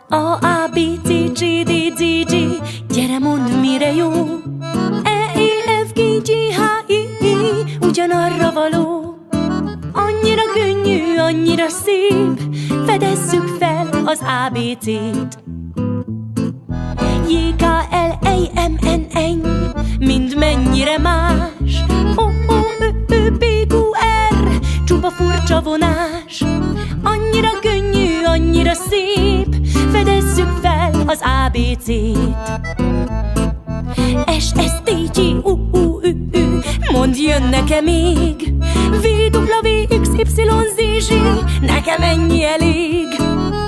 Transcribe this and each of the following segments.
A, A, B, C, G, D, G, G, gyere mondd, mire jó. E, E, F, G, G, H, I, I, ugyanarra való. Annyira könnyű, annyira szép, fedezzük fel az ABC-t. J, K, L, M, N, N, mind mennyire más. O, O, Ö, Ö, P, Q, R, csupa furcsa vonás. Annyira könnyű, annyira szép, fedezzük fel az ABC-t. S, S, T, G, U, U, Ü, Ü, mondd, jön nekem még. V, W, X, Y, Z, Z, nekem ennyi elég.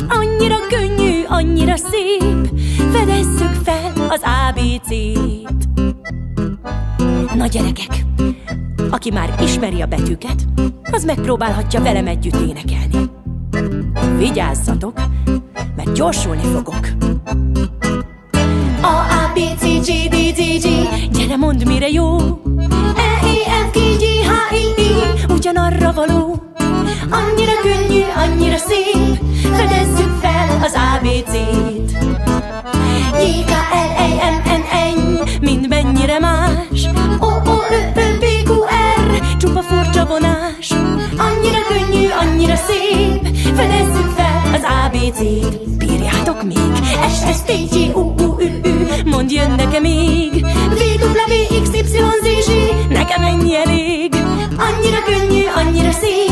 Annyira könnyű, annyira szép, fedezzük fel az ABC-t. Na gyerekek, aki már ismeri a betűket, az megpróbálhatja velem együtt énekelni. Vigyázzatok, mert gyorsulni fogok. A, A, B, C, G, D, D, G, gyere mondd, mire jó. E, E, F, G, G, H, I, I, ugyanarra való. Annyira könnyű, annyira szép, fedezzük fel az ABC-t. J, K, L, M, N, N, mind mennyire más. O, O, Ö, Ö, P, Q, R, csupa furcsa vonás. Annyira könnyű, annyira szép, fedezzük fel az ABC-t. Bírjátok még? S, S, T, G, U, U, Ü, Ü, mondd, jön nekem még. V, W, X, Y, Z, Z, nekem ennyi elég. Annyira könnyű, annyira szép,